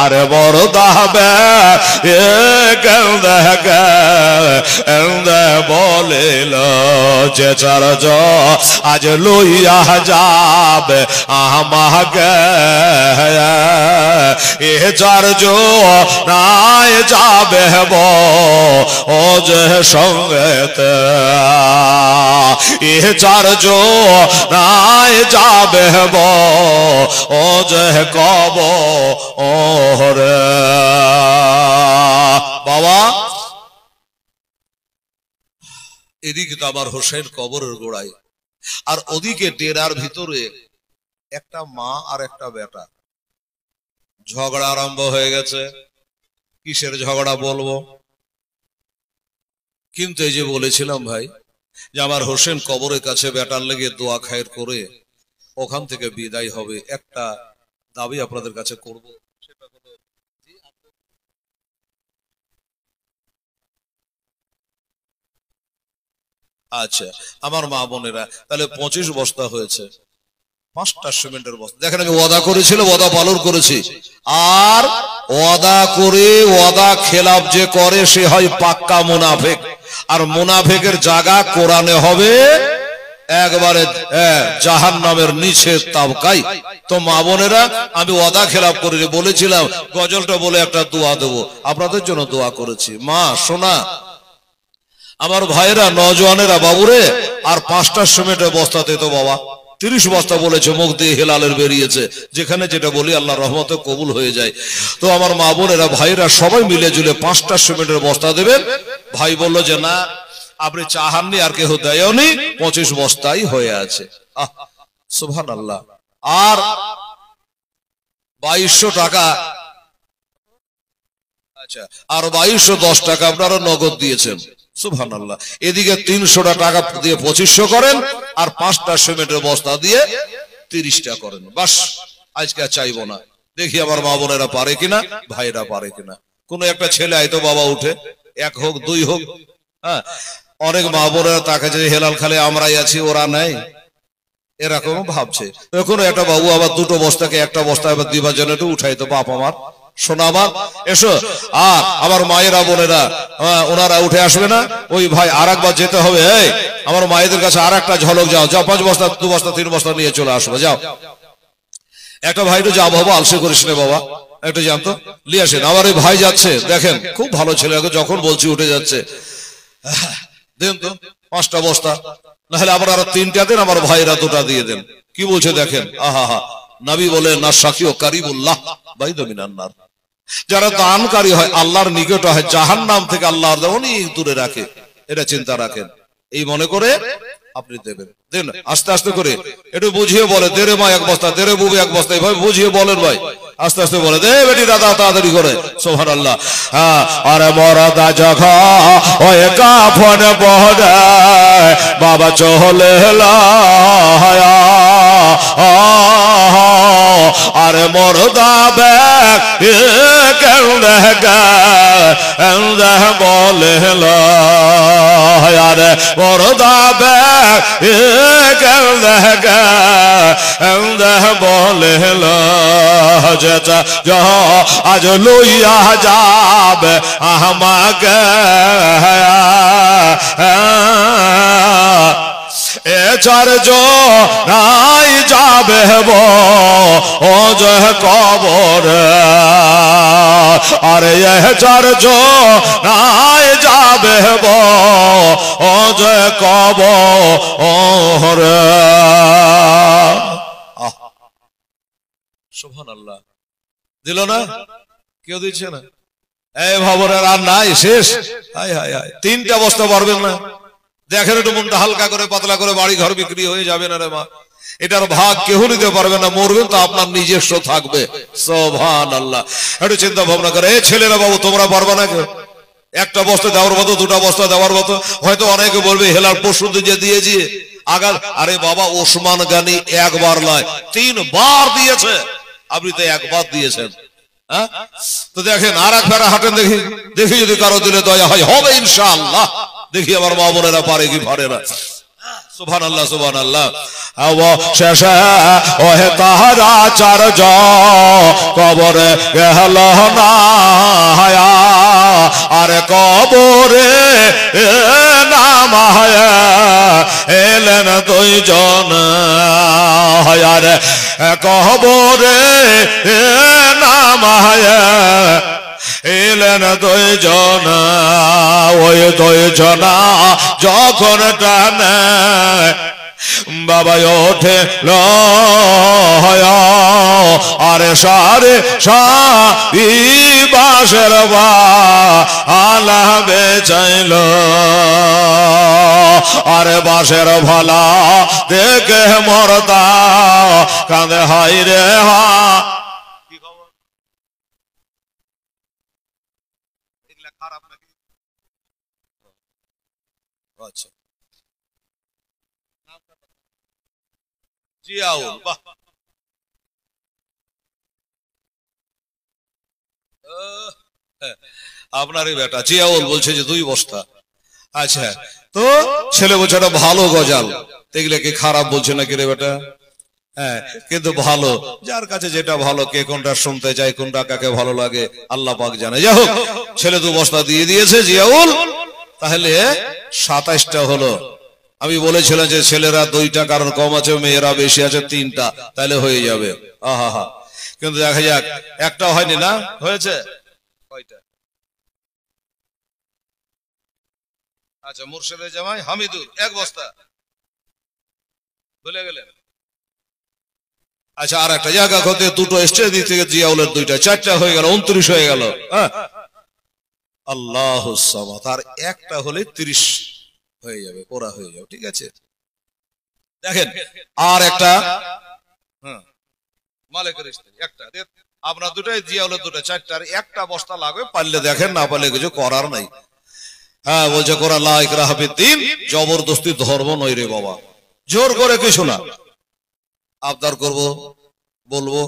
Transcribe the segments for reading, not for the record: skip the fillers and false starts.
আরে বরদা বলিল যে চারজ আজ লইয়া যাবে আমাকে এ চারজ নাই যাবে ও যে সঙ্গেতে এ চারজ নাই যাবে ও যে কব ওরে বাবা। এদিকে তো আমার হোসেন কবরের গোড়ায়, আর ওদিকে ডেরার ভিতরে একটা মা আর একটা বেটা, ঝগড়া আরম্ভ হয়ে গেছে। কিসের ঝগড়া বলবো, কিন্তু এই যে বলেছিলাম ভাই যে আমার হোসেন কবরের কাছে বেটার লেগে দোয়া খায়ের করে ওখান থেকে বিদায় হবে, একটা দাবি আপনাদের কাছে করব। সেটা হলো আচ্ছা আমার মা বোনেরা, তাহলে 25 বস্তা হয়েছে, 5টা সিমেন্টের বস্তা। দেখেন আমি ওয়াদা করেছিলাম, ওয়াদা পালন করেছি। আর ওয়াদা করে ওয়াদা খেলাফ যে করে সে হয় পাক্কা মুনাফিক। আর মুনাফিকের জায়গা কোরআনে হবে একবারে জাহান্নামের নিচে তাবকাই। তো মা বোনেরা আমি ওয়াদা খেলাফ করিনি, বলেছিলাম গজলটা বলে একটা দোয়া দেবো, আপনাদের জন্য দোয়া করেছি। মা সোনা আমার ভাইরা নওজওয়ানেরা বাবুরে, আর 5টা সিমেন্টের বস্তাতে তো বাবা 30 বস্তা বলেছে, মুখ দিয়ে হেলালের বেরিয়েছে। যেখানে যেটা বলি আল্লাহ রহমতে কবুল হয়ে যায়। তো আমার মা বোনেরা ভাইরা সবাই মিলে জুলে 5টা সিমেন্টের বস্তা দেবেন। ভাই বলল যে না আপনি চাহাননি, আর কেউ দেয়নি, 25 বস্তাই হয়ে আছে। সুবহানাল্লাহ। আর 2200 টাকা, আচ্ছা আর 2210 টাকা আপনারা নগদ দিয়েছেন। সুবহানাল্লাহ। এদিকে 300 টাকা দিয়ে 2500 করেন, আর 5টা সিমেন্টের বস্তা দিয়ে 30টা করেন। বাস আজকে চাইবো না, দেখি আমার মা বোনেরা পারে কিনা, ভাইরা পারে কিনা। কোন একটা ছেলে আইতো বাবা উঠে, 1 হোক 2 হোক। হ্যাঁ অনেক মা বোনেরা তাকে যে হেলাল খালে আমরাই আছি ওরা নাই, এরকম ভাবছে। কোনো একটা বাবু আবার 2টো বস্তাকে 1টা বস্তা আবার দিবার জন্য একটু উঠাইতো। বাপ আমার শোনা আমার এসো। আর আমার মায়েরা বোনেরা ওনারা উঠে আসবে না, ওই ভাই আর একবার যেতে হবে। এই আমার মায়েদের কাছে আর একটা ঝলক, যাও যাও 5 বস্তা 2 বস্তা 3 বস্তা নিয়ে চলে আসবে, যাও। একটা ভাই তো যা বাবা আলসে করিস না বাবা, একটু জানতো নিয়ে আসেন। আমার এই ভাই যাচ্ছে, দেখেন খুব ভালো ছেলে, যখন বলছি উঠে যাচ্ছে। দেন তো 5টা বস্তা, নাহলে আপনারা 3টা দেন, আমার ভাইরা 2টা দিয়ে দেন। কি বলছে দেখেন, আহা হা। নবী বলে না সাকিও কারিবুল্লাহ বাইদু মিনান নার। যারা দানকারী হয় আল্লাহর নিকট হয়, জাহান্নাম থেকে আল্লাহর অনেক দূরে রাখে, এটা চিন্তা রাখেন। এই মনে করে আপনি দেবেন, দেন আস্তে আস্তে করে, একটু বুঝিয়ে বলে দে রে মা 1 বস্তা, দে রে বুবু 1 বস্তা, এইভাবে বুঝিয়ে বলেন ভাই, আস্তে আস্তে বলে দে বেটি দাদা তাড়াতাড়ি করে। সুবহানাল্লাহ। হ্যাঁ আরে মরাদা জখা ওই কাফন বহরে বাবা চলে লায়া, আরে মরদা ব্যাগ বলে আরে মরদা ব্যাগ বলে যেটা আজ লইয়া যাবে আমাকে এ চারজ নাই যাবে ও যে কবর, আরে এ চারজ নাই যাবে ও যে কবর। সুবহানাল্লাহ। দিল না, কেউ দিচ্ছে না। এই ভবনের আর নাই, শেষ। হায় হায় হায়, 3টা বস্তা পারবেন না। দেখেন একটু মনটা হালকা করে পাতলা করে, বাড়ি ঘর বিক্রি হয়ে যাবে না রে মা। এটার ভাগ কেউ নিতে পারবে না, মরবেন তো আপনার নিজস্ব থাকবে। সুবহানাল্লাহ। একটু চিন্তা ভাবনা করে, এই ছেলেরা বাবু তোমরা পারবে না কেউ? 1টা বস্তা দেওয়ার মতো, 2টা বস্তা দেওয়ার মতো। হয়তো অনেকে বলবে হেলার পশু দিয়ে দিয়েছি আগার। আরে বাবা ওসমান গানি 1 বার নয় 3 বার দিয়েছে, আপনি তো 1 বার দিয়েছেন। হ্যাঁ তো দেখেন আর এক ফেরা হাঁটেন, দেখি দেখি যদি কারো দিলে দয়া হয়, হবে ইনশাআল্লাহ। দেখি আমার মা বোনেরা পারে কি পারে না। সুবহানাল্লাহ সুবহানাল্লাহ। অবশেষে ওহে তাহারা চারজন কবরে গেল না, আরে কবরে নামায়া এলেন দুইজন, আরে কবরে নামায়া এলেন দুইজন। ওই দুইজনা যখন টানে বাবা ওঠে আরে সারে সারি বাসের আলা বেচাইল, আরে বাসের ভালা দেখে মরদা কাঁদে হাই রে হা। খারাপ নাকি? আচ্ছা জিয়াউল, বাহ আপনারই বেটা জিয়াউল বলছে যে 2 বস্তা। আচ্ছা তো ছেলে বলছে এটা ভালো গজাল, দেখলে কি খারাপ বলছে নাকি রে বেটা? হ্যাঁ কিন্তু ভালো, যার কাছে যেটা ভালো, কে কোনটা শুনতে চায়, কোনটা কাকে ভালো লাগে আল্লাহ পাক জানে। যাই হোক ছেলে 2 বস্তা দিয়ে দিয়েছে জিয়াউল, তাহলে 27টা হলো। আমি বলেছিলাম যে ছেলেরা 2টা কারণ কম আছে, মেয়েরা বেশি আছে 3টা, তাহলে হয়ে যাবে। আহা কিন্তু দেখা যাক একটা হয়নি না, হয়েছে কয়টা? আচ্ছা মুর্শিদের জামাই হামিদুর 1 বস্তা, ভুলে গেলেন। আচ্ছা আর একটা জায়গা হতে 2টো এসছে, দিক থেকে জিয়াউলের 2টা, 4টা হয়ে গেল, 29 হয়ে গেল। হ্যাঁ আল্লাহুস সামাদ, আর একটা হলে 30 হয়ে যাবে, পুরা হয়ে যাবে। ঠিক আছে দেখেন আর একটা মালিকের স্ত্রী একটা, আপনার 2টাই জিয়াউলের 2টা, 4টা, আর একটা বস্তা লাগবে, পারলে দেখেন, না পারলে কিছু করার নাই। হ্যাঁ বলছে কোরআন লা ইকরাহা ফিদ্দীন, জবরদস্তি ধর্ম নয় রে বাবা, জোর করে কিছু না। আবদার করব, বলবো,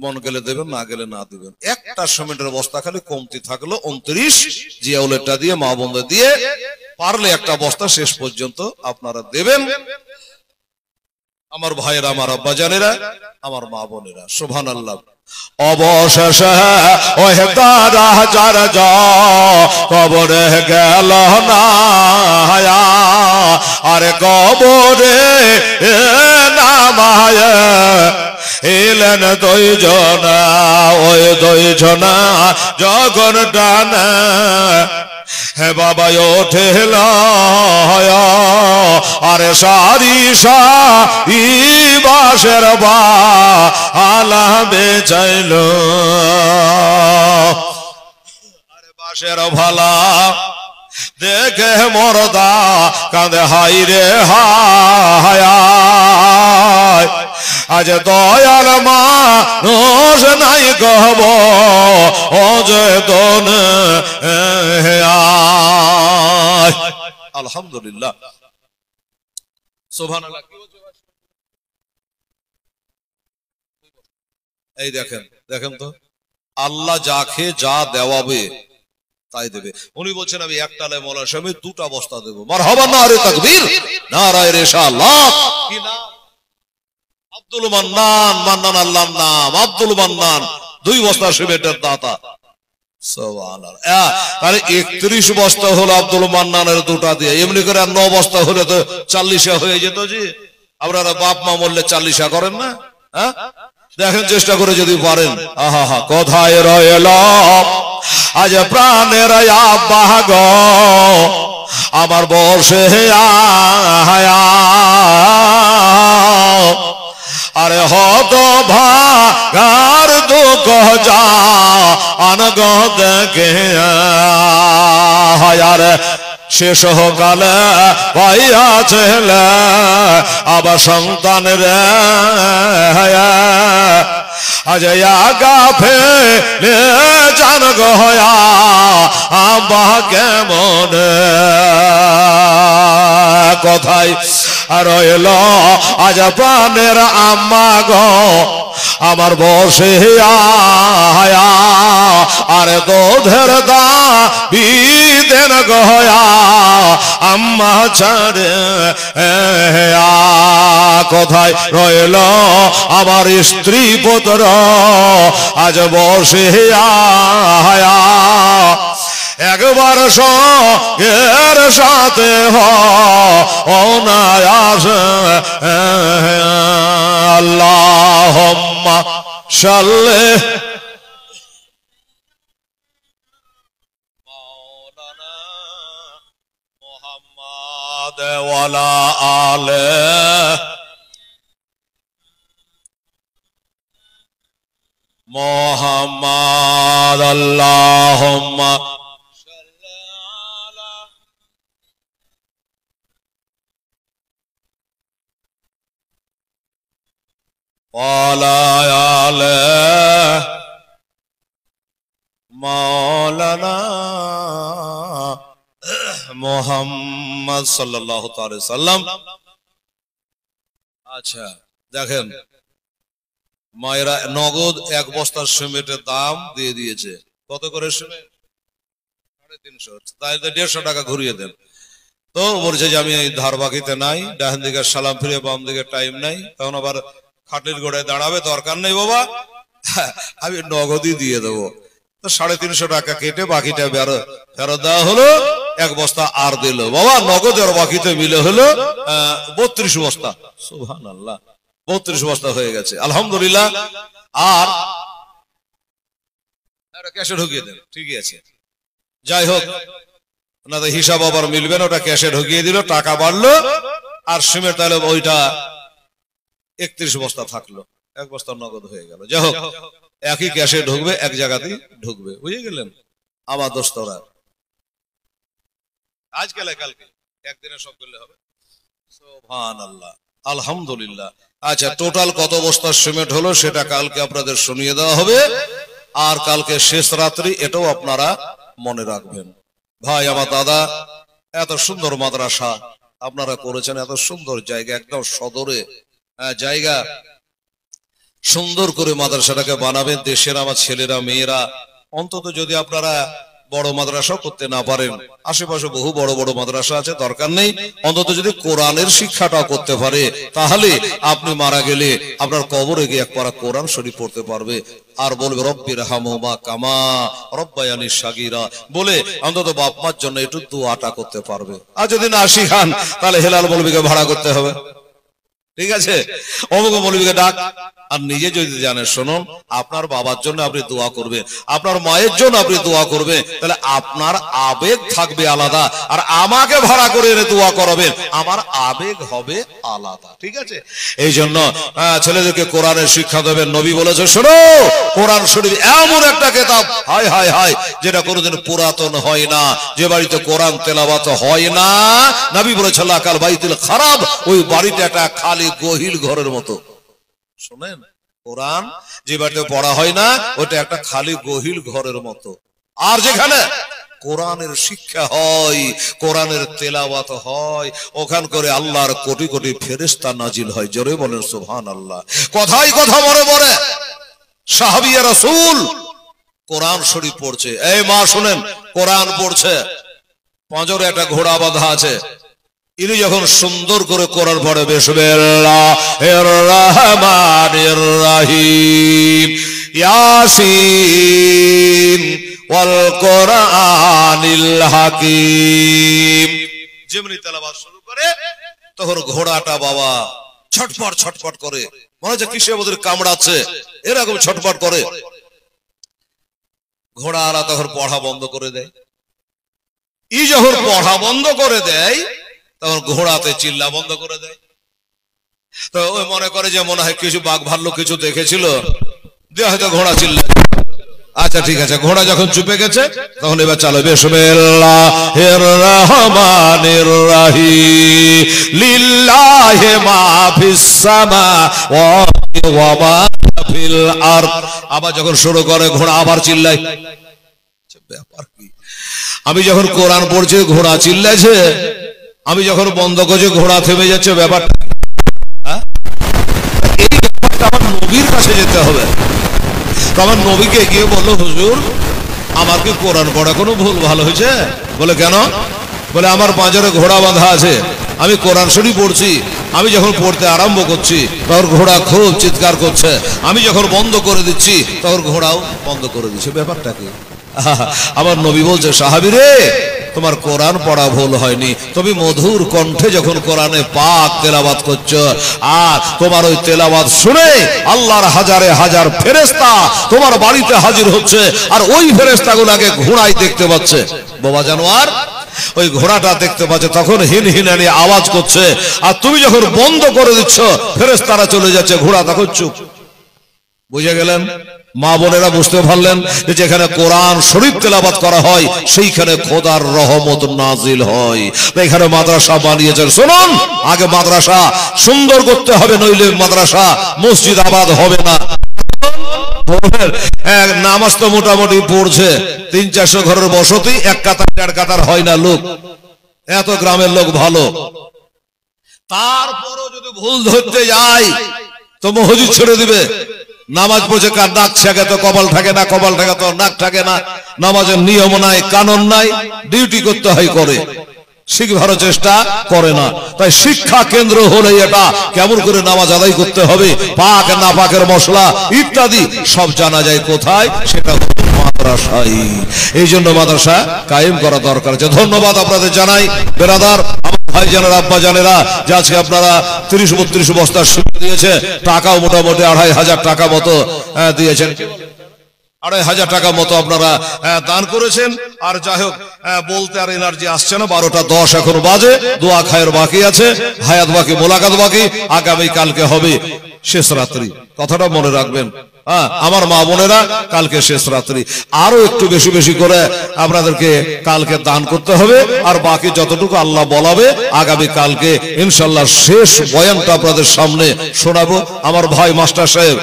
মন গেলে দেবেন, না গেলে না দেবেন। একটা সিমেন্টের বস্তা খালি কমতি থাকলো 29, জিয়াউলেরটা দিয়ে মা বোনদের দিয়ে পারলে একটা বস্তা শেষ পর্যন্ত আপনারা দেবেন। আমার ভাইয়েরা, আমার আব্বা জানেরা, আমার মা বোনেরা, সুবহানাল্লাহ। অবশেষে ওহে তারা চারজন কবরে গেল না, আরে কবরে নামায়া এলেন দুইজনা। ওই দুইজনা যখন টানে হে বাবা ওঠে আরে সারি সারি বাসের আলা বেচাইল, আরে বাসের ভালা দেখে মরদা কাঁদে হাই রে হায়। আজ দয়াল মানুষ নাই গহব অজয়তন। আলহামদুলিল্লাহ সুবহানাল্লাহ। এই দেখেন দেখেন তো, আল্লাহ যাকে যা দেওয়াবে তাই দেবে। উনি বলছেন আমি একটালে মৌলানা সাহেব 2টা বস্তা দেবো। মারহাবা, নারে তাকবীর, নারায়ে রিসালাত। কি নাম? আব্দুল মান্নান। মান্নান আল্লাহর নাম, আব্দুল মান্নান, 2 বস্তা সিমেন্টের দাতা। সুবহানাল্লাহ। তাহলে 31 বস্তা হলো আব্দুল মান্নানের 2টা দিয়ে। এমনি করে 9 বস্তা হলে তো 40 হয়ে যেত। জি আপনারা বাপ মা বললে 40 করেন না? হ্যাঁ দেখেন চেষ্টা করে যদি পারেন। আহা কোথায় রইল আজ প্রাণের আব্বা গো, আমার বসে আয়া আরে হত ভাগার দুঃখ যা আনগ দেখে আরে শেষ কালে পাইয়া ছেলে আবার সন্তান রে আজ আগা ফেলে জান গয়া আব্বা কেমন কোথায় রইল আজ প্রাণের আম্মা গো, আমার বসে আয়া আরে দুধের দাবি দেন গয়া আম্মা ছাড়ে কোথায় রইল আমার স্ত্রী পুত্র আজ বসে আয়া একবার সঙ্গের সাথে অনায়াস আল্লাহুম্মা সাল্লি মাওলানা মুহাম্মদ ওয়ালা আলে মুহাম্মদ আল্লাহুম্মা মাওলানা মুহাম্মদ সাল্লাল্লাহু তাআলা সাল্লাম। আচ্ছা দেখেন মায়েরা নগদ এক বস্তার সিমেন্টের দাম দিয়ে দিয়েছে। কত করে সিমেন্ট? 350। তাই 150 টাকা ঘুরিয়ে দেন। তো বলছে যে আমি ধার বাকিতে নাই, ডান দিকে সালাম ফিরে বাম দিকে টাইম নাই, তখন আবার খাটের গোড়ায় দাঁড়াবে, দরকার নেই বাবা, আমি নগদই দিয়ে দেবো। তো 350 টাকা কেটে বাকিটা ফেরত দেওয়া হলো। এক বস্তা আর দিল বাবা, নগদ আর বাকিতে মিলে হলো 32 বস্তা। সুবহানাল্লাহ, 32 বস্তা হয়ে গেছে আলহামদুলিল্লাহ। আর ক্যাশে ঢুকিয়ে দেন, ঠিকই আছে। যাই হোক, ওনাদের হিসাব আবার মিলবে না, ওটা ক্যাশে ঢুকিয়ে দিল, টাকা বাড়লো। আর সিমেন্ট তাহলে ওইটা 31 বস্তা থাকলো, এক বস্তা নগদ হয়ে গেল। যাই হোক, একই ক্যাশে ঢুকবে, এক জায়গাতেই ঢুকবে, বুঝে গেলেন আমার দোস্তরা। আজকাল কালকে একদিনে সব করলে হবে। সুবহানাল্লাহ, আলহামদুলিল্লাহ। আচ্ছা, টোটাল কত বস্তা সিমেন্ট হলো সেটা কালকে আপনাদের শুনিয়ে দেওয়া হবে। আর কালকে শেষ রাত্রি, এটাও আপনারা মনে রাখবেন। ভাই আমার দাদা, এত সুন্দর মাদ্রাসা আপনারা করেছেন, এত সুন্দর জায়গা, একদম সদরে জায়গা, সুন্দর করে মাদ্রাসাটাকে বানাবেন। দেশের আমার ছেলেরা মেয়েরা অন্তত যদি আপনারা বড় মাদ্রাসা করতে না পারেন, আশেপাশে বহু বড় বড় মাদ্রাসা আছে, দরকার নেই, অন্তত যদি কোরআনের শিক্ষাটা করতে পারে, তাহলে আপনি মারা গেলে আপনার কবরে গিয়ে এক পারা কোরআন শরীফ পড়তে পারবে। আর বলবে রব্বির হামহুমা কামা রব্বায়ানি সাগীরা, বলে অন্তত বাপ মার জন্য একটু দোয়াটা করতে পারবে। আর যদি না শিখান, তাহলে হেলাল মৌলবীকে ভাড়া করতে হবে, ঠিক আছে, অমুক মৌলবীকে ডাক। আর নিজে যদি জানেন, শুনুন, আপনার বাবার জন্য আপনি দোয়া করবেন, আপনার মায়ের জন্য আপনি দোয়া করবেন, তাহলে আপনার আবেগ থাকবে আলাদা। আর আমাকে ভাড়া করে এনে দোয়া করাবেন, আমার আবেগ হবে আলাদা, ঠিক আছে। এই জন্য ছেলেদেরকে কোরআনের শিক্ষা দেবেন। নবী বলেছে, শোনো, কোরআন শরীফ এমন একটা কিতাব, হায় হায় হায়, যেটা কোনোদিন পুরাতন হয় না, যে বাড়িতে কোরআন তেলাওয়াত হয় না, নবী বলেছে লাকাল বাইতুল খারাব, ওই বাড়িটা একটা খালি গহিল ঘরের মতো। শোনেন, কোরআন যে বাড়িতে পড়া হয় না, ওটা একটা খালি গহিল ঘরের মতো। আর যেখানে কোরআনের শিক্ষা হয়, কোরআনের তেলাওয়াত হয়, ওখান করে আল্লাহর কোটি কোটি ফেরেশতা নাজিল হয়। জোরে বলেন সুবহানাল্লাহ। কথাই কথা মনে পড়ে, সাহাবিয়া রাসূল কোরআন শরীফ পড়ছে। এই মা শুনেন, কোরআন পড়ছে, পাঁজরে একটা ঘোড়া বাঁধা আছে, ইনি যখন সুন্দর করে কোরআন পড়ে, বিসমিল্লাহির রহমানির রহিম, ইয়াসিন ওয়াল কোরআনিল হাকিম, যেমনি তেলাওয়াত শুরু করে, তখন ঘোড়াটা বাবা ছটফট ছটফট করে, মনে হচ্ছে কিসে ওদের কামড়াচ্ছে, এরকম ছটফট করে। ঘোড়াওয়ালা তখন পড়া বন্ধ করে দেয়। ই যখন পড়া বন্ধ করে দেয়, তখন ঘোড়াতে চিল্লা বন্ধ করে দেয়। তো ওই মনে করে যে মনে হয় কিছু বাঘ ভাল্লুক কিছু দেখেছিল, দিয়ে হয়তো ঘোড়া চিল্লা। আচ্ছা ঠিক আছে, ঘোড়া যখন চুপে গেছে, তখন এবার চালো, বিসমিল্লাহির রহমানির রহিম, লিল্লাহি মা ফিস সামাওয়াতি ওয়া মা ফিল আরদ। আবার যখন শুরু করে, ঘোড়া আবার চিল্লায়। ব্যাপার কি? আমি যখন কোরআন পড়ছি, ঘোড়া চিল্লাছে, আমি যখন বন্ধ করছি, ঘোড়া থেমে যাচ্ছে। ব্যাপারটা এই ব্যাপারটা আমার নবীর কাছে যেতে হবে। তো আমার নবীকে গিয়ে বললো, হুজুর, আমার কি কোরআন পড়া কোনো ভুল ভালো হয়েছে? বলে কেন? বলে আমার পাঁজরে ঘোড়া বাঁধা আছে, আমি কোরআন শরীফ পড়ছি, আমি যখন পড়তে আরম্ভ করছি তখন ঘোড়া খুব চিৎকার করছে, আমি যখন বন্ধ করে দিচ্ছি তখন ঘোড়াও বন্ধ করে দিচ্ছে। ব্যাপারটা কি? আমার নবী বলছে, সাহাবী রে, তোমার কোরআন পড়া ভুল হয়নি, তুমি মধুর কণ্ঠে যখন কোরআনে পাক তেলাওয়াত করছো, আর তোমার ওই তেলাওয়াত শুনে আল্লাহর হাজারে হাজার ফেরেশতা তোমার বাড়িতে হাজির হচ্ছে, আর ওই ফেরেশতাগুলোকে ঘোড়ায় দেখতে পাচ্ছে। বাবা জানোয়ার ওই ঘোড়াটা দেখতে পাচ্ছে, তখন হিন হিনানি আওয়াজ করছে, আর তুমি যখন বন্ধ করে দিচ্ছ ফেরেশতারা চলে যাচ্ছে, ঘোড়া তখন চুপ। বুঝে গেলেন? মা বোনেরা বুঝতে পারলেন যে যেখানে কোরআন শরীফ তেলাওয়াত করা হয় সেইখানে খোদার রহমত নাজিল হয়। এখানে মাদ্রাসা বানিয়েছেন, শুনুন, আগে মাদ্রাসা সুন্দর করতে হবে, নইলে মাদ্রাসা মসজিদ আবাদ হবে না। নামাজ তো মোটামুটি পড়ছে, 300-400 ঘরের বসতি, এক কাতার 1.5 কাতার হয় না লোক, এত গ্রামের লোক ভালো, তারপরও যদি ভুল ধরতে যায় তো মসজিদ ছেড়ে দিবে। নামাজ পড়ছে, কার নাক থাকে তো কপাল থাকে না, কপাল থাকে তো নাক থাকে না, নামাজের নিয়ম নাই, কানুন নাই, ডিউটি করতে হয় করে, শিখবার চেষ্টা করে না। তাই শিক্ষা কেন্দ্র হলে এটা কেমন করে নামাজ আদায় করতে হবে, পাক না পাকের মশলা ইত্যাদি সব জানা যায় কোথায়, সেটা মাদ্রাসায়। এই জন্য মাদ্রাসা কায়েম করা দরকার আছে। ধন্যবাদ আপনাদের জানাই বেরাদার, ভাই জানেরা, আব্বা জানেরা, যে আজকে আপনারা 30-32 বস্তা শিখে দিয়েছে, টাকাও মোটামুটি 2500 টাকা মতো দিয়েছেন, 2500 টাকা মতো আপনারা দান করেছেন। আর যাই হোক, বলতে আর এনার্জি আসছে না, 12টা 10 এখন বাজে, দোয়া খায়ের বাকি আছে, হায়াত বাকি, মোলাকাত বাকি, আগামী কালকে হবে শেষ রাত্রি, কথাটা মনে রাখবেন। আমার মা বোনেরা, কালকে শেষ রাত্রি, আরো একটু বেশি বেশি করে আপনাদেরকে কালকে দান করতে হবে, আর বাকি যতটুকু আল্লাহ বলাবে আগামী কালকে ইনশাল্লাহ শেষ বয়ানটা আপনাদের সামনে শোনাবো। আমার ভাই মাস্টার সাহেব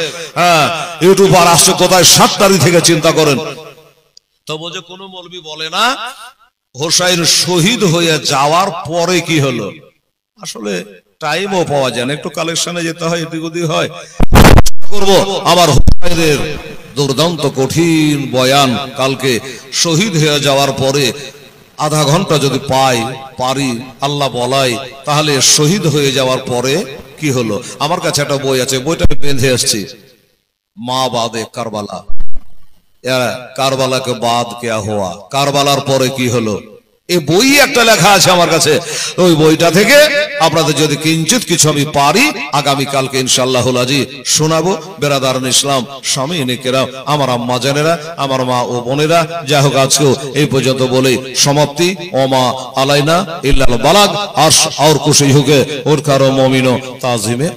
ইউটিউবার আসছে কোথায়, 7 তারিখ থেকে চিন্তা করেন। তো বলছে কোন মৌলবি বলে না হোসাইন শহীদ হয়ে যাওয়ার পরে কি হলো, আসলে টাইমও পাওয়া যায় না, একটু কালেকশনে যেতে হয়, এদিক ওদিক হয়। করবো আমার হুসাইনের দুর্দান্ত কঠিন বয়ান কালকে, শহীদ হয়ে যাওয়ার পরে আধা ঘন্টা যদি পারি আল্লাহ বলাই, তাহলে শহীদ হয়ে যাওয়ার পরে কি হলো। আমার কাছে একটা বই আছে, বইটা বেঁধে আসছি, মা বাদে কারবালা, কারবালাকে বাদ কেয়া হওয়া, কারবালার পরে কি হলো, এই বই একটা লেখা আছে আমার কাছে। ওই বইটা থেকে আপনাদের যদি কিঞ্চিত কিছু আমি পারি আগামী কালকে ইনশাআল্লাহুল আজিজ শোনাবো। বেরাদারান ইসলাম, স্বামীনেকেরা, আমার আম্মা জানেরা, আমার মা ও বোনেরা, যাই হোক আজকেও এই পর্যন্ত বলে সমাপ্তি। ওমা আলাইনা ইল্লাল বালাগ, আর কুশি হুকে ওর কারো মমিনো তাজিমে।